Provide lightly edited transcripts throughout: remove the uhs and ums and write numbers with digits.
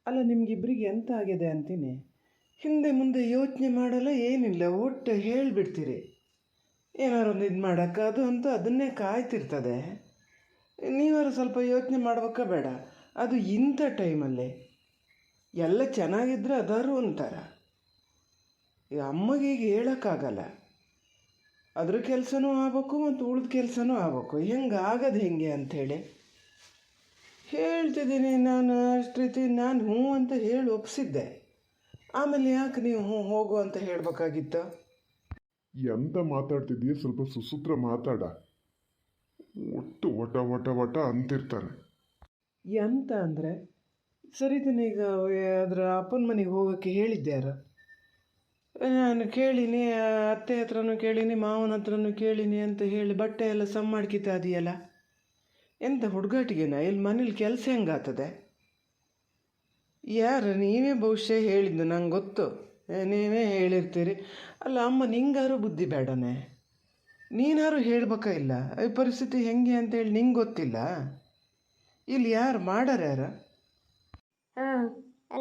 ಅಲ್ಲ, ನಿಮಗಿಬ್ಬರಿಗೆ ಎಂತ ಆಗಿದೆ ಅಂತೀನಿ. ಹಿಂದೆ ಮುಂದೆ ಯೋಚನೆ ಮಾಡಲ್ಲ, ಏನಿಲ್ಲ, ಒಟ್ಟು ಹೇಳಿಬಿಡ್ತೀರಿ. ಏನಾರು ಒಂದು ಇದು ಮಾಡೋಕ್ಕೆ ಅದು ಅಂತೂ ಅದನ್ನೇ ಕಾಯ್ತಿರ್ತದೆ. ನೀವಾರು ಸ್ವಲ್ಪ ಯೋಚನೆ ಮಾಡ್ಬೇಕಾ ಬೇಡ? ಅದು ಇಂಥ ಟೈಮಲ್ಲಿ ಎಲ್ಲ ಚೆನ್ನಾಗಿದ್ರೆ ಅದಾರು ಒಂಥರ. ಈ ಅಮ್ಮಗೆ ಈಗ ಹೇಳೋಕ್ಕಾಗಲ್ಲ. ಅದ್ರ ಕೆಲಸನೂ ಆಗ್ಬೇಕು ಮತ್ತು ಉಳಿದ ಕೆಲಸನೂ ಆಗ್ಬೇಕು. ಹೆಂಗೆ ಆಗೋದು ಹೆಂಗೆ ಅಂಥೇಳಿ ಹೇಳ್ತಿದ್ದೀನಿ ನಾನು. ಅಷ್ಟು ರೀತಿ ನಾನು ಹ್ಞೂ ಅಂತ ಹೇಳಿ ಒಪ್ಪಿಸಿದ್ದೆ. ಆಮೇಲೆ ಯಾಕೆ ನೀವು ಹ್ಞೂ ಹೋಗು ಅಂತ ಹೇಳಬೇಕಾಗಿತ್ತು? ಎಂತ ಮಾತಾಡ್ತಿದ್ದೀಯ? ಸ್ವಲ್ಪ ಸುಸೂತ್ರ ಮಾತಾಡ. ಒಟ್ಟು ವಟ ವಟ ವಟ ಅಂತಿರ್ತಾನೆ. ಎಂತ ಅಂದರೆ ಸರಿತೀನಿ. ಈಗ ಅದರ ಅಪ್ಪನ ಮನೆಗೆ ಹೋಗೋಕ್ಕೆ ಹೇಳಿದ್ದ್ಯಾರು? ನಾನು ಕೇಳೀನಿ, ಅತ್ತೆ ಹತ್ರನೂ ಕೇಳೀನಿ, ಮಾವನ ಹತ್ರನೂ ಕೇಳೀನಿ ಅಂತ ಹೇಳಿ ಬಟ್ಟೆ ಎಲ್ಲ ಸಮ್ ಮಾಡ್ಕಿತಾ ಇದೆಯಲ್ಲ. ಎಂಥ ಹುಡುಗಾಟಿಗೆನಾ? ಇಲ್ಲಿ ಮನೇಲಿ ಕೆಲಸ ಹೆಂಗಾಗ್ತದೆ? ಯಾರು ನೀವೇ ಬಹುಶಃ ಹೇಳಿದ್ದು, ನಂಗೆ ಗೊತ್ತು. ನೀವೇ ಹೇಳಿರ್ತೀರಿ. ಅಲ್ಲ ಅಮ್ಮ, ನಿಂಗಾರು ಬುದ್ಧಿ ಬೇಡನೆ? ನೀನಾರು ಹೇಳ್ಬೇಕಾ ಇಲ್ಲ ಈ ಪರಿಸ್ಥಿತಿ ಹೆಂಗೆ ಅಂತೇಳಿ ನಿಂಗೆ ಗೊತ್ತಿಲ್ಲ? ಇಲ್ಲಿ ಯಾರು ಮಾಡಾರ ಯಾರು? ಹಾಂ,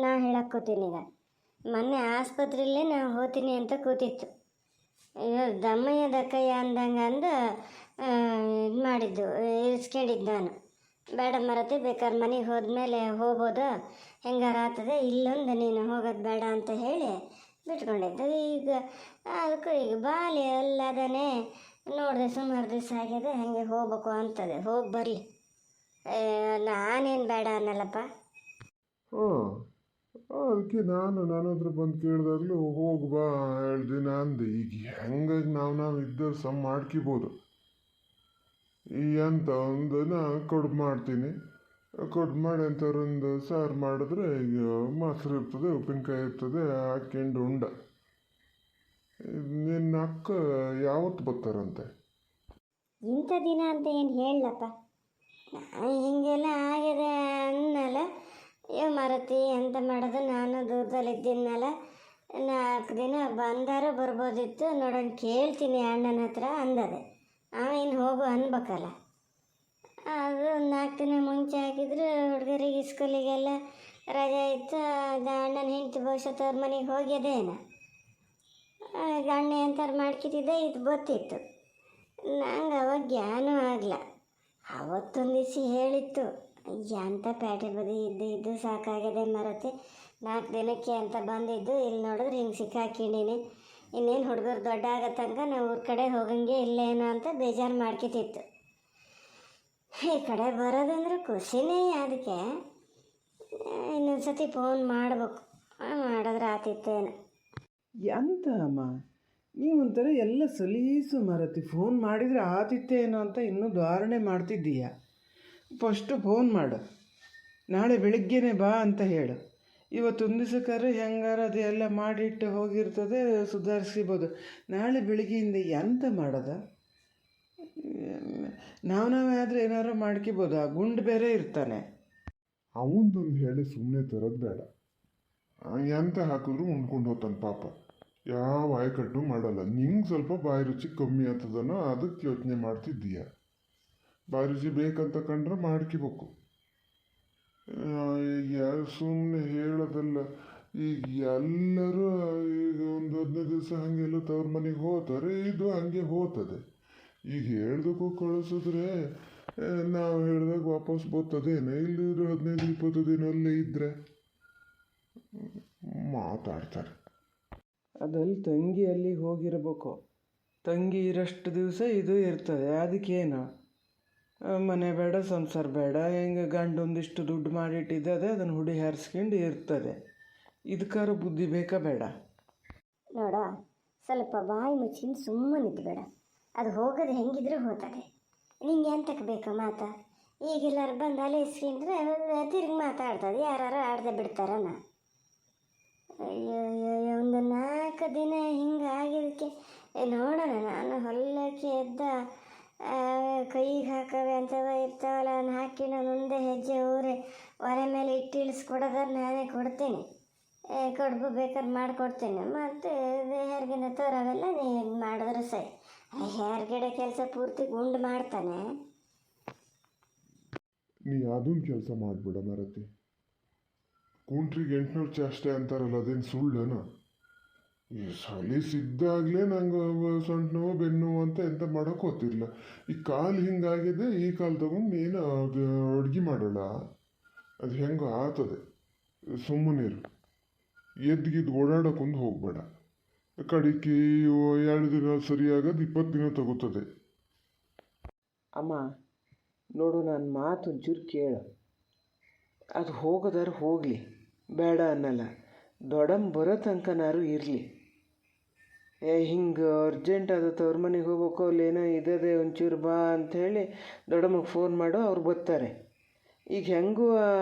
ನಾ ಹೇಳಕ್ಕೆ ಕೂತೀನಿ. ಈಗ ಮೊನ್ನೆ ಆಸ್ಪತ್ರೆಯಲ್ಲೇ ನಾ ಹೋಗ್ತೀನಿ ಅಂತ ಕೂತಿತ್ತು. ಅಯ್ಯೋ ದಮ್ಮಯ್ಯ ದಕ್ಕಯ್ಯ ಅಂದಂಗೆ ಅಂದು ಇದು ಮಾಡಿದ್ದು, ಇರಿಸ್ಕೊಂಡಿದ್ದು ನಾನು. ಬೇಡ ಮರತಿ, ಬೇಕಾದ್ರೆ ಮನೆಗೆ ಹೋದ್ಮೇಲೆ ಹೋಗ್ಬೋದು, ಹೆಂಗಾರ ಆಗ್ತದೆ, ಇಲ್ಲೊಂದು ನೀನು ಹೋಗೋದು ಬೇಡ ಅಂತ ಹೇಳಿ ಬಿಟ್ಕೊಂಡಿದ್ದು. ಈಗ ಅದಕ್ಕೂ ಈಗ ಬಾಲಿ ಅಲ್ಲದೇ ನೋಡಿದೆ, ಸುಮಾರು ದಿವಸ ಆಗಿದೆ, ಹಾಗೆ ಹೋಗ್ಬೇಕು ಅಂತದೆ. ಹೋಗಿ ಬರಲಿ, ನಾನೇನು ಬೇಡ ಅನ್ನಲ್ಲಪ್ಪ. ಹಾಂ, ಅದಕ್ಕೆ ನನ್ನ ಹತ್ರ ಬಂದು ಕೇಳಿದಾಗಲೂ ಹೋಗಿ ಬಾ ಹೇಳ್ದೆ ಅಂದೆ. ಈಗ ಹೆಂಗಾಗಿ ನಾವು ಇದ್ದರು ಸಮ್ ಮಾಡ್ಕಿಬೋದು. ಈ ಎಂತ ಒಂದನ್ನ ಕಡುಬು ಮಾಡ್ತೀನಿ, ಕಡುಬು ಮಾಡಿ ಅಂಥವ್ರೊಂದು ಸಾರು ಮಾಡಿದ್ರೆ ಈಗ ಮೊಸರು ಇರ್ತದೆ, ಉಪ್ಪಿನಕಾಯಿ ಇರ್ತದೆ, ಹಾಕ್ಕೊಂಡು ಉಂಡ. ನಿನ್ನ ಅಕ್ಕ ಯಾವತ್ತು ಬರ್ತಾರಂತೆ? ಇಂಥ ದಿನ ಅಂತ ಏನು ಹೇಳಪ್ಪ. ನಾನು ಹೀಗೆಲ್ಲ ಆಗಿದೆ ಅನ್ನಲ್ಲ. ಅಯ್ಯೋ ಮರತಿ, ಎಂತ ಮಾಡೋದು, ನಾನು ದೂರದಲ್ಲಿದ್ದೀನಲ್ಲ. 4 ದಿನ ಬಂದಾರು ಬರ್ಬೋದಿತ್ತು, ನೋಡೋಣ ಕೇಳ್ತೀನಿ ಅಣ್ಣನ ಹತ್ರ ಅಂದದೆ. ಇನ್ನು ಹೋಗು ಅನ್ಬೇಕಲ್ಲ. ಅದು 4 ದಿನ ಮುಂಚೆ ಹಾಕಿದ್ರು ಹುಡುಗರಿಗೆ ಸ್ಕೂಲಿಗೆಲ್ಲ ರಜೆ ಇತ್ತು. ಅಣ್ಣನ ಹೆಂಡತಿ ಬಹುಶಃ ತವ್ರ ಮನೆಗೆ ಹೋಗ್ಯದೇನ, ಅಣ್ಣ ಎಂಥವ್ರು ಮಾಡ್ಕಿದ್ದೆ ಇದು ಗೊತ್ತಿತ್ತು. ನಂಗೆ ಅವಾಗ ಜ್ಞಾನ ಆಗಲ್ಲ. ಅವತ್ತೊಂದು ದಿವಸ ಹೇಳಿತ್ತು, ಎಂಥ ಪೇಟೆ ಬದಿ ಇದ್ದು ಸಾಕಾಗಿದೆ ಮರತಿ, 4 ದಿನಕ್ಕೆ ಅಂತ ಬಂದಿದ್ದು, ಇಲ್ಲಿ ನೋಡಿದ್ರೆ ಹಿಂಗೆ ಸಿಕ್ಕಾಕಿಣೀನಿ. ಇನ್ನೇನು ಹುಡುಗರು ದೊಡ್ಡ ಆಗೋ ತನಕ ನಾವು ಊರ ಕಡೆ ಹೋಗಂಗೆ ಇಲ್ಲೇನೋ ಅಂತ ಬೇಜಾರು ಮಾಡ್ಕಿತಿತ್ತು. ಈ ಕಡೆ ಬರೋದಂದ್ರೆ ಖುಷಿನೇ. ಅದಕ್ಕೆ ಇನ್ನೊಂದು ಸತಿ ಫೋನ್ ಮಾಡ್ಬೇಕು, ಮಾಡಿದ್ರೆ ಆತಿತ್ತೇನು. ಎಂತ ಅಮ್ಮ, ನೀವೊಂಥರ ಎಲ್ಲ ಸಲೀಸು ಮರತಿ. ಫೋನ್ ಮಾಡಿದರೆ ಆತಿತ್ತೇನೋ ಅಂತ ಇನ್ನೂ ಧಾರಣೆ ಮಾಡ್ತಿದ್ದೀಯ. ಫಸ್ಟು ಫೋನ್ ಮಾಡು, ನಾಳೆ ಬೆಳಿಗ್ಗೆನೇ ಬಾ ಅಂತ ಹೇಳು. ಇವತ್ತೊಂದು ದಿವಸಕ್ಕಾದ್ರೆ ಹೆಂಗಾರ ಅದೆಲ್ಲ ಮಾಡಿಟ್ಟು ಹೋಗಿರ್ತದೆ, ಸುಧಾರಿಸ್ಬೋದು. ನಾಳೆ ಬೆಳಿಗ್ಗೆಯಿಂದ ಎಂತ ಮಾಡೋದ? ನಾವೇ ಆದರೆ ಏನಾರು ಮಾಡ್ಕೋಬೋದು. ಆ ಗುಂಡು ಬೇರೆ ಇರ್ತಾನೆ. ಅವನದೊಂದು ಹೇಳಿ ಸುಮ್ಮನೆ ತರೋದು ಬೇಡ. ಎಂತ ಹಾಕಿದ್ರು ಉಣ್ಕೊಂಡು ಹೋಗ್ತಾನೆ ಪಾಪ. ಯಾವ ಆಯಕಟ್ಟು ಮಾಡಲ್ಲ. ನಿಂಗೆ ಸ್ವಲ್ಪ ಬಾಯಿ ರುಚಿ ಕಮ್ಮಿ ಆಗ್ತದನೋ ಅದಕ್ಕೆ ಯೋಚನೆ ಮಾಡ್ತಿದ್ದೀಯ. ಬಾಯಿ ರುಚಿ ಬೇಕಂತ ಕಂಡ್ರೆ ಮಾಡ್ಕೋಬೇಕು. ಸುಮ್ಮನೆ ಹೇಳೋದಲ್ಲ. ಈಗ ಎಲ್ಲರೂ ಈಗ ಒಂದು 15 ದಿವಸ ಹಾಗೆಲ್ಲ ತವ್ರ ಮನೆಗೆ ಹೋಗ್ತಾರೆ, ಇದು ಹಂಗೆ ಹೋಗ್ತದೆ. ಈಗ ಹೇಳ್ದಕ್ಕೂ ಕಳಿಸಿದ್ರೆ ನಾವು ಹೇಳ್ದಾಗ ವಾಪಸ್ ಬರ್ತದೇನೆ. ಇಲ್ಲಿದ್ರೆ 15-20 ದಿನ ಅಲ್ಲೇ ಇದ್ದರೆ ಮಾತಾಡ್ತಾರೆ. ಅದಲ್ಲಿ ತಂಗಿ ಅಲ್ಲಿಗೆ ಹೋಗಿರ್ಬೇಕು. ತಂಗಿ ಇರೋಷ್ಟು ದಿವಸ ಇದು ಇರ್ತದೆ. ಅದಕ್ಕೇನು ಮನೆ ಬೇಡ, ಸಂಸಾರ ಬೇಡ, ಹೆಂಗೆ ಗಂಡೊಂದಿಷ್ಟು ದುಡ್ಡು ಮಾಡಿಟ್ಟಿದ್ದದೆ ಅದನ್ನು ಹುಡಿ ಹಾರಿಸ್ಕೊಂಡು ಇರ್ತದೆ. ಇದಕ್ಕಾರು ಬುದ್ಧಿ ಬೇಕಾ ಬೇಡ? ನೋಡ, ಸ್ವಲ್ಪ ಬಾಯಿ ಮುಚ್ಚಿಂದು ಸುಮ್ಮನಿದ್ದು ಬೇಡ. ಅದು ಹೋಗೋದು ಹೆಂಗಿದ್ರೆ ಹೋಗ್ತದೆ. ನಿಂಗೆ ಎಂತಕ್ಕೆ ಬೇಕಾ ಮಾತಾ? ಈಗೆಲ್ಲರೂ ಬಂದು ಅಲೆಸ್ಕೊಂಡ್ರೆ ತಿರುಗಿ ಮಾತಾಡ್ತದೆ. ಯಾರು ಆಡದೆ ಬಿಡ್ತಾರನ? ಅಯ್ಯೋ, ಒಂದು 4 ದಿನ ಹಿಂಗೆ ಆಗಿದ್ದಕ್ಕೆ ನೋಡೋಣ. ನಾನು ಹೊಲಕ್ಕೆ ಎದ್ದ ಕೈಗೆ ಹಾಕವೆ ಅಂತವ ಇರ್ತಾವಲ್ಲ, ಅದನ್ನು ಹಾಕಿ ನಾನು ಮುಂದೆ ಹೆಜ್ಜೆ ಒಲೆ ಮೇಲೆ ಇಟ್ಟು ಇಳಿಸ್ಕೊಡೋದಾದ್ರೆ ನಾನೇ ಕೊಡ್ತೀನಿ. ಕಡುಬು ಬೇಕಾದ್ರೆ ಮಾಡಿಕೊಡ್ತೀನಿ. ಮತ್ತು ಹೇರ್ಗಿನ ತೋರವೆಲ್ಲ ನೀನು ಮಾಡಿದ್ರೆ ಸರಿ. ಹೇರ್ಗಿಡ ಕೆಲಸ ಪೂರ್ತಿ ಗುಂಡು ಮಾಡ್ತಾನೆ. ನೀ ಅದೊಂದು ಕೆಲಸ ಮಾಡಿಬಿಡ ಮರತಿ. ಕುಂಟ್ರಿಗೆ 800 ಚಾಷ್ಟೆ ಅಂತಾರಲ್ಲ, ಅದೇನು ಸುಳ್ಳೇನು? ಈ ಸಲಿಸಿದ್ದಾಗಲೇ ನಂಗೆ ಸೊಂಟ ನೋವು ಬೆನ್ನು ನೋವು ಅಂತ ಎಂತ ಮಾಡೋಕೆ ಗೊತ್ತಿಲ್ಲ. ಈ ಕಾಲು ಹಿಂಗಾಗಿದೆ, ಈ ಕಾಲು ತಗೊಂಡು ನೀನು ಅದು ಅಡುಗೆ ಮಾಡೋಲ್ಲ, ಅದು ಹೆಂಗೋ ಆಗ್ತದೆ. ಸುಮ್ಮನಿರು, ಎದ್ಗಿದ್ದು ಓಡಾಡೋಕೊಂದು ಹೋಗಬೇಡ. ಕಡಿಕೆ 2 ದಿನ ಸರಿಯಾಗೋದು 20 ದಿನ ತಗೋತದೆ. ಅಮ್ಮ ನೋಡು, ನನ್ನ ಮಾತು ಒಂಚೂರು ಕೇಳು. ಅದು ಹೋಗೋದಾರು ಹೋಗಲಿ, ಬೇಡ ಅನ್ನಲ್ಲ. ದೊಡ್ಡಮ್ಮ ಬರೋ ತನಕನಾರು ಇರಲಿ. ಹಿಂಗೆ ಅರ್ಜೆಂಟ್ ಆದತ್ತು ಅವ್ರ ಮನೆಗೆ ಹೋಗ್ಬೇಕು, ಅಲ್ಲೇನೋ ಇದ್ದದೆ ಒಂಚೂರು ಬಾ ಅಂಥೇಳಿ ದೊಡ್ಡಮ್ಮಗೆ ಫೋನ್ ಮಾಡು, ಅವ್ರು ಬರ್ತಾರೆ. ಈಗ ಹೆಂಗೂ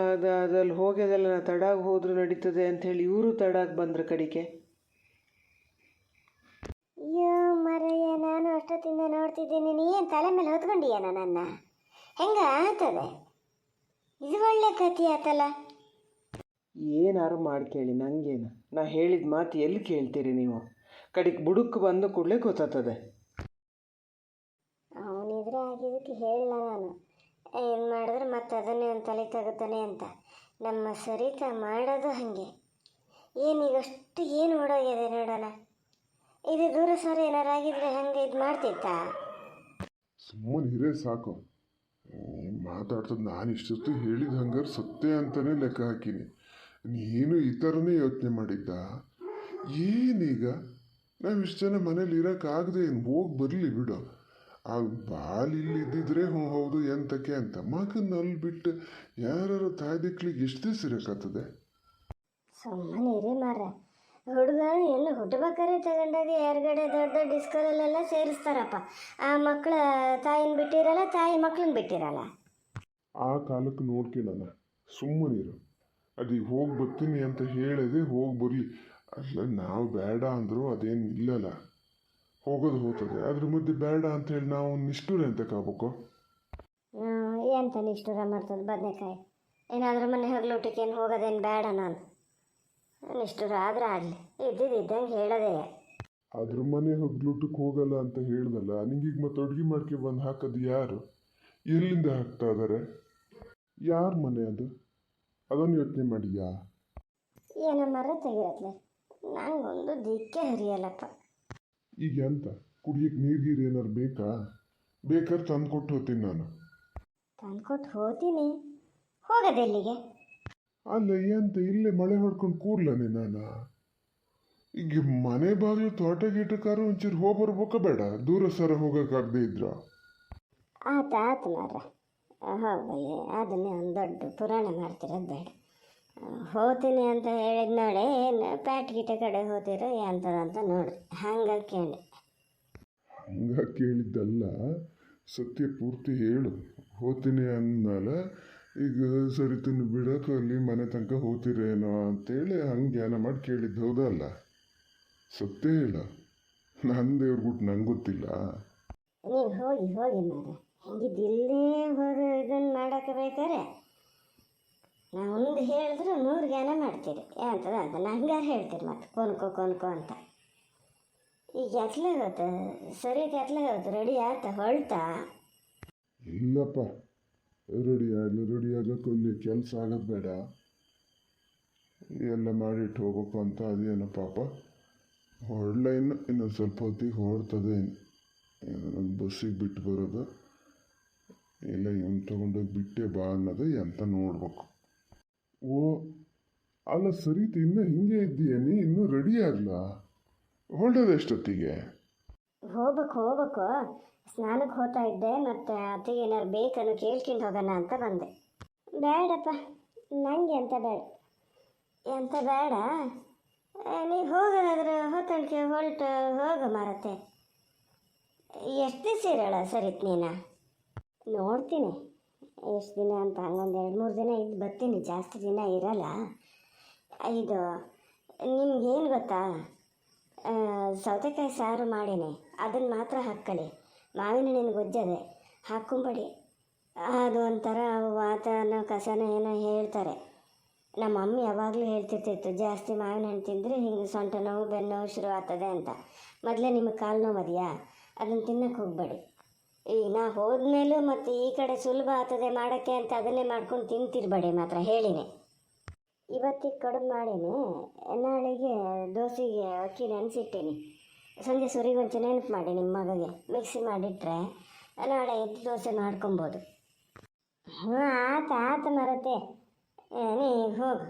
ಅದಲ್ಲಿ ಹೋಗ್ಯದಲ್ಲ, ತಡಾಗಿ ಹೋದರೂ ನಡೀತದೆ ಅಂಥೇಳಿ ಇವರು ತಡಾಗಿ ಬಂದ್ರೆ ಕಡಿಕೆ. ಅಯ್ಯೋ ಮರಯ್ಯ, ನಾನು ಅಷ್ಟೊತ್ತಿಂದ ನೋಡ್ತಿದ್ದೀನಿ, ನೀ ಏನು ತಲೆ ಮೇಲೆ ಹೊತ್ಕೊಂಡಿಯನ ನನ್ನ? ಹೆಂಗ ಆಗ್ತದೆ ಇದು? ಒಳ್ಳೆ ಕಥೆ ಆತಲ್ಲ. ಏನಾರು ಮಾಡಿ ಕೇಳಿ, ನನಗೇನು? ನಾ ಹೇಳಿದ ಮಾತು ಎಲ್ಲಿ ಕೇಳ್ತೀರಿ ನೀವು? ಕಡಿಗೆ ಬುಡಕ್ಕೆ ಬಂದ ಕೂಡಲೇ ಗೊತ್ತಾಗ್ತದೆ. ಅವನಿದ್ರೆ ಆಗಿದ್ದಕ್ಕೆ ಹೇಳಲ್ಲ ನಾನು, ಏನು ಮಾಡಿದ್ರೆ ಮತ್ತೆ ಅದನ್ನೇ ಒಂದು ತಲೆ ತಗೋತಾನೆ ಅಂತ. ನಮ್ಮ ಸರಿತ ಮಾಡೋದು ಹಾಗೆ. ಏನೀಗ ಅಷ್ಟು ಏನು ಓಡೋಗಿದೆ ನೋಡೋಣ. ಇದು ದೂರ ಸರ ಏನಾರಾಗಿದ್ರೆ ಹಂಗೆ ಇದು ಮಾಡ್ತಿತ್ತಾ? ಸುಮ್ಮನೆ ಹಿರೇ ಸಾಕು. ಮಾತಾಡ್ತದೆ. ನಾನು ಇಷ್ಟೊತ್ತು ಹೇಳಿದ ಹಂಗಾರೆ ಸತ್ಯ ಅಂತಲೇ ಲೆಕ್ಕ ಹಾಕೀನಿ. ನೀನು ಈ ಥರನೇ ಯೋಚನೆ ಮಾಡಿದ್ದ? ಏನೀಗ ನಾವು ಇಷ್ಟು ಜನ ಮನೇಲಿ ಇರೋಕ್ಕಾಗದೆ ಏನು? ಹೋಗಿ ಬರಲಿ ಬಿಡು. ಆ ಬಾಲ್ ಇಲ್ಲಿ ಇದ್ದಿದ್ರೆ ಹೌದು ಎಂತಕ್ಕೆ ಅಂತ. ಮಗನ ಅಲ್ಲಿ ಬಿಟ್ಟು ಯಾರು ತಾಯ್ದಿಕ್ಳಿಗೆ ಎಷ್ಟು ದಿವಸ ಇರೋಕ್ಕಾಗ್ತದೆ? ಸುಮ್ಮನೆ ಇರಿ ಮಾರ. ಹುಡುಗ ಎಲ್ಲ ಹುಟ್ಟಬೇಕಾರೆ ತಗೊಂಡಾಗ ಎರಗಡೆ ದೊಡ್ಡ ದೊಡ್ಡ ಡಿಸ್ಕರಲ್ಲೆಲ್ಲ ಸೇರಿಸ್ತಾರಪ್ಪ. ಆ ಮಕ್ಕಳ ತಾಯಿನ ಬಿಟ್ಟಿರಲ್ಲ, ತಾಯಿ ಮಕ್ಕಳನ್ನ ಬಿಟ್ಟಿರಲ್ಲ. ಆ ಕಾಲಕ್ಕೆ ನೋಡ್ಕೊಳ್ಳೋಣ, ಸುಮ್ಮನಿರು. ಅದೀಗ ಹೋಗಿ ಬರ್ತೀನಿ ಅಂತ ಹೇಳಿದೆ, ಹೋಗಿ ಬರಲಿ. ಅಲ್ಲ, ನಾವು ಬೇಡ ಅಂದರೂ ಅದೇನು ಇಲ್ಲಲ್ಲ, ಹೋಗೋದು ಹೋಗ್ತದೆ. ಅದ್ರ ಮಧ್ಯೆ ಬೇಡ ಅಂತ ಹೇಳಿ ನಾವು ನಿಷ್ಠುರ ಅಂತ ಕಾಬೇಕು. ಎಂತ ನಿಷ್ಠುರ ಮಾಡ್ತದೆ ಬದನೆಕಾಯಿ? ಏನಾದರೂ ಮನೆ ಹಗಲೂಟಕ್ಕೆ ಏನು ಹೋಗೋದೇನು ಬೇಡ ನಾನು. ನಿಷ್ಠುರ ಆದ್ರೆ ಆಗಲಿ, ಇದ್ದಂಗೆ ಹೇಳೋದೇ. ಅದ್ರ ಮನೆ ಹಗ್ಲೂಟಕ್ಕೆ ಹೋಗಲ್ಲ ಅಂತ ಹೇಳ್ದಲ್ಲ, ನಿಂಗೀಗ ಮತ್ತೆ ಅಡುಗೆ ಮಾಡ್ಕೆ ಬಂದು ಹಾಕೋದು ಯಾರು? ಎಲ್ಲಿಂದ ಹಾಕ್ತಾ ಇದ್ದಾರೆ? ಯಾರ ಮನೆ ಅದು? ಅದನ್ನು ಯೋಚನೆ ಮಾಡಿಯಾ? ಏನೋ ಮರ ತೆಗಿರತ್ಲೆ, ನಂಗೊಂದು ದಿಕ್ಕೆ ಹರಿಯಲ್ಲಪ್ಪ. ಈಗ ಎಂತ ಕುಡಿಯಕ್ಕೆ ನೀರು ಏನಾರು ಬೇಕಾ? ಬೇಕಾದ್ರೆ ತಂದು ಕೊಟ್ಟು ಹೋಗ್ತೀನಿ ನಾನು. ತಂದ್ಕೊಟ್ಟು ಹೋಗ್ತೀನಿ, ಹೋಗೋದೆಲ್ಲಿಗೆ? ಅಲ್ಲ, ಎಂತ ಇಲ್ಲೇ ಮಳೆ ಹೊಡ್ಕೊಂಡು ಕೂರ್ಲನೆ ನಾನು? ಈಗ ಮನೆ ಬಾಗಿಲು ತೋಟ ಗೀಟಕ್ಕಾರು ಒಂಚೂರು ಹೋಗಿ ಬರ್ಬೇಕ ಬೇಡ? ದೂರ ಸರ ಹೋಗೋಕ್ಕಾಗದೇ ಇದ್ರ? ಆತು ಮಾರ, ಹೋಗಲಿ. ಅದನ್ನೇ ಒಂದು ದೊಡ್ಡ ಪುರಾಣ ಮಾಡ್ತಿರೋದು ಬೇಡ. ಹೋಗ್ತೀನಿ ಅಂತ ಹೇಳಿದ ನೋಡಿ, ಏನು ಪ್ಯಾಟ್ ಗೀಟ ಕಡೆ ಹೋಗ್ತಿರೋ ಎಂಥದಂತ ನೋಡ್ರಿ. ಹಂಗಾಗಿ ಕೇಳಿ. ಹಂಗ ಕೇಳಿದ್ದಲ್ಲ, ಸತ್ಯ ಪೂರ್ತಿ ಹೇಳು. ಹೋಗ್ತೀನಿ ಅಂದಮೇಲೆ ಈಗ ಸರಿತನ್ನು ಬಿಡೋಕೆ ಅಲ್ಲಿ ಮನೆ ತನಕ ಹೋಗ್ತಿರೇನೋ ಅಂತೇಳಿ ಹಂಗೆ ಜ್ಞಾನ ಮಾಡಿ ಕೇಳಿದ್ದು, ಹೌದಲ್ಲ? ಸತ್ಯ ಹೇಳ. ನನ್ನ ದೇವ್ರಿಗುಟ್ಟು ನಂಗೆ ಗೊತ್ತಿಲ್ಲ. ನೀವು ಹೋಗಿ ಮಾರ, ಹಿಂಗಿದ್ದು ಇಲ್ಲೇ ಹೋಗಿ ಇದನ್ನು ಮಾಡೋಕೆ ಬೇಕಾರೆ ನಾವು ಒಂದು ಹೇಳಿದ್ರೆ 100 ಜ್ಞಾನ ಮಾಡ್ತೀರಿ. ಎಂತದ ಅಂತ ನಂಗಾರು ಹೇಳ್ತೀರಿ ಮತ್ತೆ ಕೊನ್ಕೋ ಅಂತ. ಈಗ ಎತ್ಲೆ ಹೋಯ್ತು, ಸರಿ ಎತ್ಲೆ ಹೋಯ್ತು, ರೆಡಿ ಆಯ್ತಾ? ಹೊಳ್ತಾ? ಇಲ್ಲಪ್ಪ, ರೆಡಿ ಆಗೋಕೆ ಅಲ್ಲಿ ಕೆಲಸ ಆಗೋದು ಬೇಡ, ಎಲ್ಲ ಮಾಡಿಟ್ಟು ಹೋಗ್ಬೇಕು ಅಂತ. ಅದೇನೋ ಪಾಪ ಹೊರಡ್ಲ, ಇನ್ನೊಂದು ಸ್ವಲ್ಪ ಹೊತ್ತಿಗೆ ಹೊರಡ್ತದೆ. ಒಂದು ಬಸ್ಸಿಗೆ ಬಿಟ್ಟು ಬರೋದು ಇಲ್ಲ ಇವನು ತೊಗೊಂಡೋಗಿ ಬಿಟ್ಟೆ ಬಾ ಅನ್ನೋದು ಎಂತ ನೋಡ್ಬೇಕು. ಓ ಅಲ್ಲ, ಸರಿತು, ಇನ್ನೂ ಹಿಂಗೆ ಇದ್ದೀಯ ನೀ? ಇನ್ನೂ ರೆಡಿ ಆಗಲ್ಲ? ಹೊರಡೋದು ಎಷ್ಟೊತ್ತಿಗೆ? ಹೋಗ್ಬೇಕು. ಸ್ನಾನಕ್ಕೆ ಹೋಗ್ತಾ ಇದ್ದೆ, ಮತ್ತು ಅತ್ತಿಗೆ ಏನಾರು ಬೇಕನ್ನು ಕೇಳ್ಕೊಂಡು ಹೋಗೋಣ ಅಂತ ಬಂದೆ. ಬೇಡಪ್ಪ, ನನಗೆ ಎಂತ ಬೇಡ. ನೀವು ಹೋಗೋದಾದ್ರೆ ಹೊತ್ತಣಿಕೆ ಹೋಗ ಮಾರತ್ತೆ. ಎಷ್ಟು ದಿವಸ ಇರೋಳ ಸರಿತ್ ನೀನು? ನೋಡ್ತೀನಿ ಎಷ್ಟು ದಿನ ಅಂತ. ಹಂಗೊಂದು 2-3 ದಿನ ಇದ್ದು ಬರ್ತೀನಿ, ಜಾಸ್ತಿ ದಿನ ಇರಲ್ಲ. ಇದು ನಿಮ್ಗೇನು ಗೊತ್ತಾ, ಸೌತೆಕಾಯಿ ಸಾರು ಮಾಡೀನಿ, ಅದನ್ನು ಮಾತ್ರ ಹಾಕ್ಕೊಳ್ಳಿ. ಮಾವಿನ ಹಣ್ಣಿನ ಗೊಜ್ಜದೆ ಹಾಕ್ಕೊಂಬೇಡಿ. ಅದು ಒಂಥರ ವಾತನೋ ಕಸನೋ ಏನೋ ಹೇಳ್ತಾರೆ. ನಮ್ಮ ಮಮ್ಮಿ ಯಾವಾಗಲೂ ಹೇಳ್ತಿರ್ತಿತ್ತು, ಜಾಸ್ತಿ ಮಾವಿನ ಹಣ್ಣು ತಿಂದರೆ ಹಿಂಗೆ ಸೊಂಟ ನೋವು ಬೆನ್ನು ನೋವು ಶುರು ಆಗ್ತದೆ ಅಂತ. ಮೊದಲೇ ನಿಮಗೆ ಕಾಲು ನೋವು ಅದೆಯಾ? ಅದನ್ನು ತಿನ್ನಕ್ಕೆ ಹೋಗಬೇಡಿ. ಈಗ ನಾ ಹೋದ್ಮೇಲೂ ಮತ್ತು ಈ ಕಡೆ ಸುಲಭ ಆಗ್ತದೆ ಮಾಡೋಕ್ಕೆ ಅಂತ ಅದನ್ನೇ ಮಾಡ್ಕೊಂಡು ತಿಂತಿರ್ಬೇಡಿ ಮಾತ್ರ, ಹೇಳಿನಿ. ಇವತ್ತಿಗೆ ಕಡುಬು ಮಾಡೀನಿ, ನಾಳೆಗೆ ದೋಸೆಗೆ ಅಕ್ಕಿ ನೆನೆಸಿಟ್ಟೀನಿ. ಸಂಜೆ ಸುರಿಗೆ ಒಂಚೂರು ನೆನಪು ಮಾಡಿ ನಿಮ್ಮ ಮಗಗೆ ಮಿಕ್ಸಿ ಮಾಡಿಟ್ರೆ ನಾಳೆ ಎದ್ದು ದೋಸೆ ಮಾಡ್ಕೊಬೋದು. ಹ್ಞೂ ಆತ ಮರತೆ, ನೀ ಹೋಗು,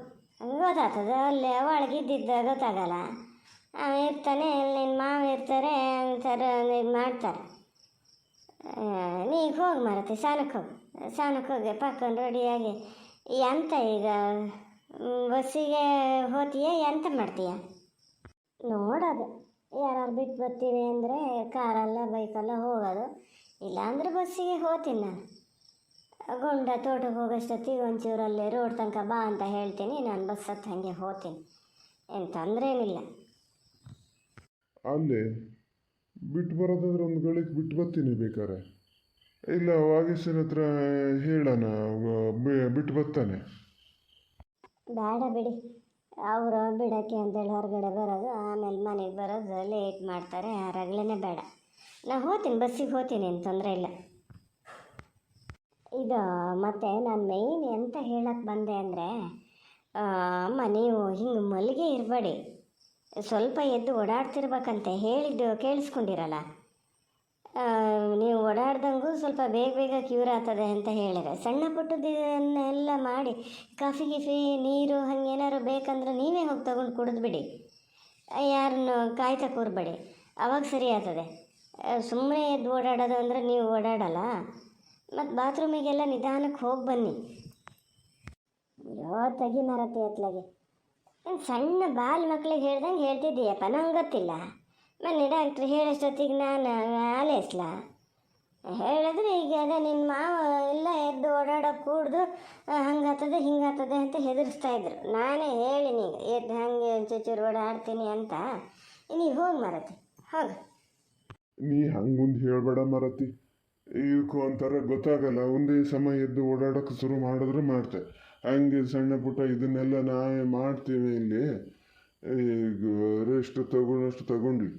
ಗೊತ್ತಾಗ್ತದೆ. ಅಲ್ಲೇ ಒಳಗಿದ್ದಿದ್ದ ಗೊತ್ತಾಗಲ್ಲ. ಇರ್ತಾನೆ, ನಿನ್ನ ಮಾವ ಇರ್ತಾರೆ ಅಂತಾರೆ, ಇದು ಮಾಡ್ತಾರೆ. ನೀ ಹೋಗಿ ಮರತೆ, ಸ್ನಾನಕ್ಕೆ ಹೋಗಿ ಪಕ್ಕೊಂಡು ರೆಡಿಯಾಗಿ ಎಂತ ಈಗ ಬಸ್ಸಿಗೆ ಹೋತೀಯ ಎಂತ ಮಾಡ್ತೀಯ ನೋಡೋದು. ಯಾರು ಬಿಟ್ಟು ಬರ್ತೀನಿ ಅಂದರೆ ಕಾರಲ್ಲ ಬೈಕಲ್ಲ ಹೋಗೋದು, ಇಲ್ಲಾಂದ್ರೆ ಬಸ್ಸಿಗೆ ಹೋಗ್ತೀನಿ ನಾನು. ಗೊಂಡ ತೋಟಕ್ಕೆ ಹೋಗೋಷ್ಟೊತ್ತಿಗೆ ಒಂಚೂರಲ್ಲಿ ರೋಡ್ ತನಕ ಬಾ ಅಂತ ಹೇಳ್ತೀನಿ, ನಾನು ಬಸ್ ಹತ್ತು ಹಾಗೆ ಹೋಗ್ತೀನಿ, ಏನು ತೊಂದರೆ ಏನಿಲ್ಲ. ಅಲ್ಲೇ ಬಿಟ್ಟು ಬರೋದಾದ್ರೆ ಒಂದು ಗಳಿಗೆ ಬಿಟ್ಟು ಬರ್ತೀನಿ ಬೇಕಾರೆ, ಇಲ್ಲ ವಾಗೀಶನ ಹತ್ರ ಹೇಳೋಣ, ಬಿಟ್ಟು ಬರ್ತಾನೆ. ಬೇಡ ಬಿಡಿ, ಅವರು ಬಿಡೋಕ್ಕೆ ಅಂತೇಳಿ ಹೊರಗಡೆ ಬರೋದು, ಆಮೇಲೆ ಮನೆಗೆ ಬರೋದು ಲೇಟ್ ಮಾಡ್ತಾರೆ, ಯಾರಾಗಲೇ ಬೇಡ. ನಾನು ಹೋಗ್ತೀನಿ, ಬಸ್ಸಿಗೆ ಹೋಗ್ತೀನಿ, ಏನು ತೊಂದರೆ ಇಲ್ಲ. ಇದು ಮತ್ತು ನಾನು ಮೇಯ್ನ್ ಎಂತ ಹೇಳಕ್ಕೆ ಬಂದೆ ಅಂದರೆ, ಅಮ್ಮ ನೀವು ಹಿಂಗೆ ಮಲ್ಲಿಗೆ ಇರಬೇಡಿ, ಸ್ವಲ್ಪ ಎದ್ದು ಓಡಾಡ್ತಿರ್ಬೇಕಂತೆ. ಹೇಳಿದ್ದು ಕೇಳಿಸ್ಕೊಂಡಿರಲ್ಲ. ನೀವು ಓಡಾಡ್ದಂಗೂ ಸ್ವಲ್ಪ ಬೇಗ ಬೇಗ ಕ್ಯೂರ್ ಆಗ್ತದೆ ಅಂತ ಹೇಳಿದ್ರೆ, ಸಣ್ಣ ಪುಟ್ಟದನ್ನೆಲ್ಲ ಮಾಡಿ ಕಾಫಿ ಗಿಫಿ ನೀರು ಹಂಗೇನಾದ್ರು ಬೇಕಂದ್ರೆ ನೀವೇ ಹೋಗಿ ತೊಗೊಂಡು ಕುಡಿದ್ಬಿಡಿ, ಯಾರನ್ನು ಕಾಯ್ತಾ ಕೂರಬೇಡಿ, ಅವಾಗ ಸರಿ ಆಗ್ತದೆ. ಸುಮ್ಮನೆ ಎದ್ದು ಓಡಾಡೋದು ಅಂದರೆ ನೀವು ಓಡಾಡಲ್ಲ. ಮತ್ತು ಬಾತ್ರೂಮಿಗೆಲ್ಲ ನಿಧಾನಕ್ಕೆ ಹೋಗಿ ಬನ್ನಿ. ಅಯ್ಯೋ ತೆಗಿ ಮರತೆ ಎತ್ಲಾಗೆ, ಸಣ್ಣ ಬಾಲ್ ಮಕ್ಳಿಗೆ ಹೇಳ್ದಂಗೆ ಹೇಳ್ತಿದ್ದೀಯಪ್ಪ, ನಂಗೆ ಗೊತ್ತಿಲ್ಲ. ಮೊನ್ನೆ ಡಾಕ್ಟ್ರ್ ಹೇಳೋಷ್ಟೊತ್ತಿಗೆ ನಾನು ಆಲೈಸ್ಲ ಹೇಳಿದ್ರೆ, ಈಗ ಅದೇ ನಿನ್ನ ಮಾವ ಎಲ್ಲ ಎದ್ದು ಓಡಾಡೋಕೆ ಕೂಡ್ದು ಹಂಗಾಗ್ತದೆ ಹಿಂಗಾಗ್ತದೆ ಅಂತ ಹೆದರಿಸ್ತಾ ಇದ್ರು. ನಾನೇ ಹೇಳಿನಿ ಎದ್ದು ಹಾಗೆ ಚೂಚೂರು ಓಡಾಡ್ತೀನಿ ಅಂತ. ನೀವು ಹೋಗಿ ಮರತಿ, ಹೋಗಿ. ನೀ ಹಂಗೊಂದು ಹೇಳಬೇಡ ಮರತಿ, ಇದಕ್ಕೂ ಒಂಥರ ಗೊತ್ತಾಗಲ್ಲ. ಒಂದೇ ಸಮಯ ಎದ್ದು ಓಡಾಡೋಕೆ ಶುರು ಮಾಡಿದ್ರು ಮಾಡ್ತೆ, ಹಂಗೆ ಸಣ್ಣ ಪುಟ್ಟ ಇದನ್ನೆಲ್ಲ ನಾವೇ ಮಾಡ್ತೀವಿ. ಇಲ್ಲಿ ಈಗ ರೆಸ್ಟ್ ತಗೊಂಡಷ್ಟು ತಗೊಂಡ್ವಿ,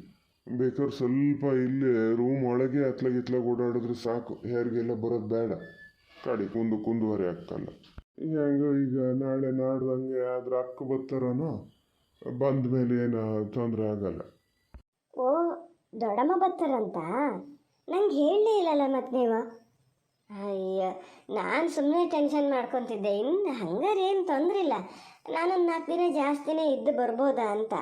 ಬೇಕಾದ್ರೆ ಸ್ವಲ್ಪ ಇಲ್ಲಿ ರೂಮ್ ಒಳಗೆ ಅತ್ಲಾಗ ಓಡಾಡಿದ್ರೆ ಸಾಕು, ಯಾರಿಗೆಲ್ಲ ಬರೋದು ಬೇಡ. ಕಡೆ ಕುಂದುವರೆ ಅಕ್ಕಲ್ಲ. ಹೆಂಗ ಈಗ ನಾಳೆ ನಾಡ್ದಂಗೆ ಆದ್ರೆ ಅಕ್ಕ ಬರ್ತಾರನೋ, ಬಂದ ಮೇಲೆ ಏನು ತೊಂದರೆ ಆಗಲ್ಲ. ಓ ದೊಡ್ಡಮ್ಮ ಬರ್ತಾರಂತ ನಂಗೆ ಹೇಳಲೇ ಇಲ್ಲಲ್ಲ ಮತ್ತು ನೀವು. ಅಯ್ಯೋ, ನಾನು ಸುಮ್ಮನೆ ಟೆನ್ಷನ್ ಮಾಡ್ಕೊತಿದ್ದೆ. ಇನ್ನು ಹಂಗಾರೆ ಏನು ತೊಂದರೆ ಇಲ್ಲ, ನಾನೊಂದು 4 ದಿನ ಜಾಸ್ತಿನೇ ಇದ್ದು ಬರ್ಬೋದಾ ಅಂತ.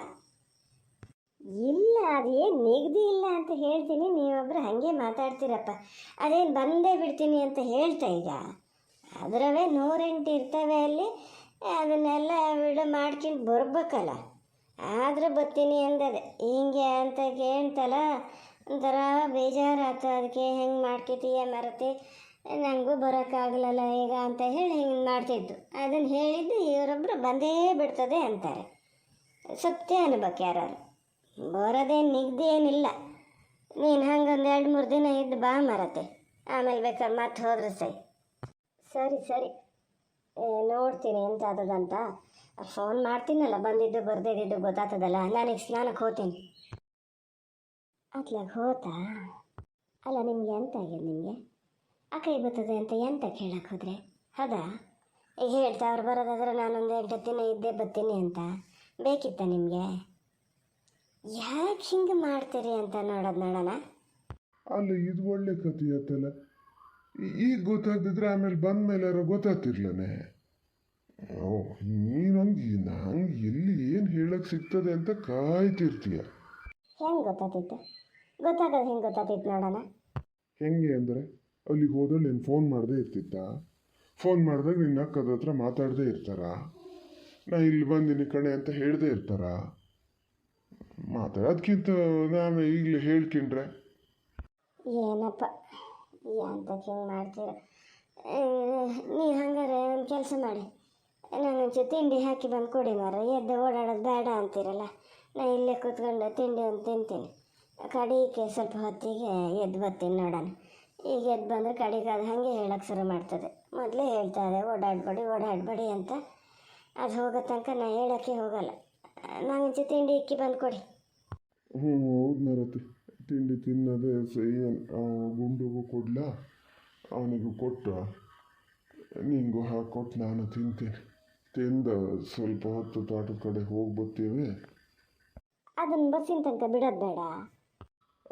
ಇಲ್ಲ, ಅದೇನು ನಿಗದಿ ಇಲ್ಲ ಅಂತ ಹೇಳ್ತೀನಿ, ನೀವೊಬ್ಬರು ಹಾಗೆ ಮಾತಾಡ್ತೀರಪ್ಪ. ಅದೇನು ಬಂದೇ ಬಿಡ್ತೀನಿ ಅಂತ ಹೇಳ್ತಾ ಈಗ. ಅದರವೇ 108 ಇರ್ತವೆ ಅಲ್ಲಿ, ಅದನ್ನೆಲ್ಲ ಬಿಡು ಮಾಡ್ಕೊಂಡು ಬರ್ಬೇಕಲ್ಲ. ಆದರೂ ಬರ್ತೀನಿ ಅಂದದೆ ಹಿಂಗೆ ಅಂತ ಕೇಳ್ತಲ್ಲ, ಒಂಥರ ಬೇಜಾರಾಯ್ತು. ಅದಕ್ಕೆ ಹೆಂಗೆ ಮಾಡ್ಕೊತೀಯ ಮರತಿ, ನನಗೂ ಬರೋಕ್ಕಾಗಲಲ್ಲ ಈಗ ಅಂತ ಹೇಳಿ ಹಿಂಗೆ ಮಾಡ್ತಿದ್ದು. ಅದನ್ನು ಹೇಳಿದ್ದು ಇವರೊಬ್ಬರು ಬಂದೇ ಬಿಡ್ತದೆ ಅಂತಾರೆ. ಸತ್ಯ ಅನ್ಬೇಕು, ಯಾರು ಬರೋದೇನು ನಿಗದಿ ಏನಿಲ್ಲ. ನೀನು ಹಂಗೊಂದು 2-3 ದಿನ ಇದ್ದು ಬಾ ಮರತೆ, ಆಮೇಲೆ ಬೇಕಾದ್ರೆ ಮತ್ತೆ ಹೋದ್ರೆ ಸರಿ ನೋಡ್ತೀನಿ ಎಂತ ಆದದಂತ. ಫೋನ್ ಮಾಡ್ತೀನಲ್ಲ, ಬಂದಿದ್ದು ಬರ್ದಿದ್ದು ಗೊತ್ತಾಗ್ತದಲ್ಲ. ನಾನೀಗ ಸ್ನಾನಕ್ಕೆ ಹೋಗ್ತೀನಿ. ಅತ್ಲಾಗ ಹೋತಾ ಅಲ್ಲ, ನಿಮಗೆ ಎಂತ ಆಗ್ಯದ? ನಿಮಗೆ ಆ ಕೈ ಬರ್ತದೆ ಅಂತ ಎಂತ ಕೇಳಕ್ಕೆ ಹೋದ್ರೆ ಹೌದಾ? ಈಗ ಹೇಳ್ತಾ ಅವ್ರು ಬರೋದಾದ್ರೆ ನಾನೊಂದು 8 ದಿನ ಇದ್ದೇ ಬರ್ತೀನಿ ಅಂತ ಬೇಕಿತ್ತ ನಿಮಗೆ? ಯಾಕೆ ಹಿಂಗೆ ಮಾಡ್ತೀರಿ ಅಂತ ನೋಡೋಣ. ಅಲ್ಲ, ಇದು ಒಳ್ಳೆ ಕಥೆ ಆಯ್ತಲ್ಲ. ಈಗ ಗೊತ್ತಾಗ್ತಿದ್ರೆ ಆಮೇಲೆ ಬಂದ ಮೇಲೆ ಯಾರೋ ಗೊತ್ತಾಗ್ತಿರ್ಲನೆ. ಓ, ನೀನೊಂದು ನಂಗೆ ಎಲ್ಲಿ ಏನು ಹೇಳಕ್ಕೆ ಸಿಗ್ತದೆ ಅಂತ ಕಾಯ್ತಿರ್ತೀಯ. ಹೆಂಗೆ ಗೊತ್ತಾಗ್ತಿತ್ತು? ಗೊತ್ತಾಗೋದು ಹೆಂಗೆ ಗೊತ್ತಾಗ್ತಿತ್ತು ನೋಡೋಣ. ಹೆಂಗೆ ಅಂದರೆ, ಅಲ್ಲಿಗೆ ಹೋದಲ್ಲಿ ನೀನು ಫೋನ್ ಮಾಡದೇ ಇರ್ತಿತ್ತ? ಫೋನ್ ಮಾಡಿದಾಗ ನಿನ್ನ ಅಕ್ಕದ ಹತ್ರ ಮಾತಾಡದೇ ಇರ್ತಾರ? ನಾ ಇಲ್ಲಿ ಬಂದಿನಿ ಕಣೆ ಅಂತ ಹೇಳದೇ ಇರ್ತಾರ? ಮಾತಾಡೋದ್ಕಿಂತ ನಾನು ಈಗಲೇ ಹೇಳ್ಕೊಂಡ್ರೆ ಏನಪ್ಪ ಎಂತಕ್ಕೆ ಹಿಂಗೆ ಮಾಡ್ತೀರ ನೀವು? ಹಂಗಾರೆ ಒಂದು ಕೆಲಸ ಮಾಡಿ, ನನಗೊಂಚೂರು ತಿಂಡಿ ಹಾಕಿ ಬಂದು ಕೊಡಿ ಮಾರ. ಎದ್ದು ಓಡಾಡೋದು ಬೇಡ ಅಂತೀರಲ್ಲ, ನಾನು ಇಲ್ಲೇ ಕೂತ್ಕೊಂಡು ತಿಂಡಿ ಒಂದು ತಿಂತೀನಿ. ಕಡಿಗೆ ಸ್ವಲ್ಪ ಹೊತ್ತಿಗೆ ಎದ್ದು ಬರ್ತೀನಿ ನೋಡೋಣ. ಈಗ ಎದ್ದು ಬಂದರೆ ಕಡಿಗೆ ಅದು ಹಾಗೆ ಹೇಳೋಕ್ಕೆ ಶುರು ಮಾಡ್ತದೆ. ಮೊದಲೇ ಹೇಳ್ತಾ ಇದೆ ಓಡಾಡಬೇಡಿ ಅಂತ. ಅದು ಹೋಗೋ ತನಕ ನಾನು ಹೇಳೋಕ್ಕೆ ಹೋಗಲ್ಲ. ನಂಗೊಂಚೂರು ತಿಂಡಿ ಇಕ್ಕಿ ಬಂದು ಕೊಡಿ. ಹೌದು ಮರತಿ, ತಿಂಡಿ ತಿನ್ನೋದೇ ಸೈ. ಗುಂಡುಗೂ ಕೊಡ್ಲ, ಅವನಿಗೂ ಕೊಟ್ಟು ನಿಂಗೂ ಹಾಕೊಟ್ಟು ನಾನು ತಿಂತೀನಿ. ತಿಂದ ಸ್ವಲ್ಪ ಹೊತ್ತು ತೋಟದ ಕಡೆ ಹೋಗಿ ಬರ್ತೀವಿ. ಅದನ್ನು ಬಸ್ಸಿನ ತನಕ ಬಿಡೋದು ಬೇಡ.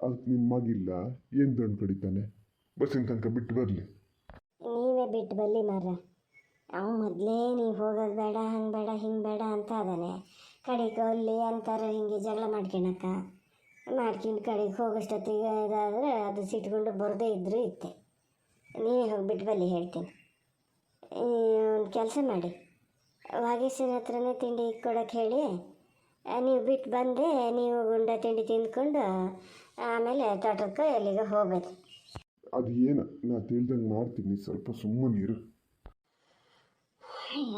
ಅದಕ್ಕೆ ನಿನ್ನ ಮಗಿಲ್ಲ, ಏನು ದಂಡು ಕಡಿತಾನೆ, ಬಸ್ಸಿನ ತನಕ ಬಿಟ್ಟು ಬರಲಿ. ನೀವೇ ಬಿಟ್ಟು ಬಲ್ಲಿ ಮಾರ್ರೆ. ಅವ ಮೊದಲೇ ನೀವು ಹೋಗೋದು ಬೇಡ, ಹಂಗೆ ಬೇಡ, ಹಿಂಗೆ ಬೇಡ ಅಂತ ಅದಾನೆ. ಕಡೆಗೆ ಅಲ್ಲಿ ಅಂತಾರೆ ಹಿಂಗೆ ಜಗಳ ಮಾಡ್ಕೊಳಕ್ಕ ಕಡೆಗೆ ಹೋಗೋಷ್ಟೊತ್ತಿಗೆ ಇದಾದರೆ ಅದು ಸಿಟ್ಕೊಂಡು ಬರದೇ ಇದ್ದರೂ ಇತ್ತೆ. ನೀವೇ ಹೋಗಿ ಬಿಟ್ಟು ಬಲ್ಲಿ ಹೇಳ್ತೀನಿ. ಒಂದು ಕೆಲಸ ಮಾಡಿ, ವಾಗೇಶನ ಹತ್ರನೇ ತಿಂಡಿ ಕೊಡೋಕ್ಕೆ ಹೇಳಿ, ನೀವು ಬಿಟ್ಟು ಬಂದೆ, ನೀವು ಗುಂಡ ತಿಂಡಿ ತಿಂದ್ಕೊಂಡು ಆಮೇಲೆ ತೋಟಕ್ಕೆ ಎಲ್ಲಿಗೆ ಹೋಗ್ಬೇಕು. ಅದು ಏನು ನಾ ತಿಳ್ದಂಗೆ ಮಾಡ್ತೀನಿ, ಸ್ವಲ್ಪ ಸುಮ್ಮನಿರು.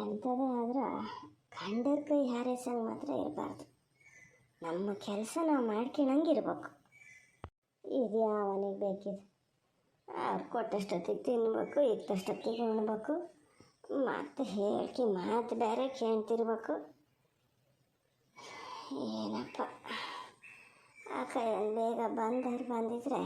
ಎಂಥದೇ ಆದರೂ ಗಂಡರ ಕೈ ಹಾರೈಸಂಗೆ ಮಾತ್ರ ಇರಬಾರ್ದು. ನಮ್ಮ ಕೆಲಸ ನಾವು ಮಾಡ್ಕೊಳಂಗಿರ್ಬೇಕು. ಇದು ಯಾವನಿಗೆ ಬೇಕಿದೆ, ಅವ್ರು ಕೊಟ್ಟಷ್ಟೊತ್ತಿಗೆ ತಿನ್ಬೇಕು, ಇತ್ತಷ್ಟೊತ್ತಿಗೆ ಉಣ್ಬೇಕು, ಮತ್ತು ಹೇಳ್ಕಿ ಮಾತು ಬೇರೆ ಕೇಳ್ತಿರ್ಬೇಕು. ಏನಪ್ಪ ಆ ಕೈಯಲ್ಲಿ ಬೇಗ ಬಂದಿದ್ರೆ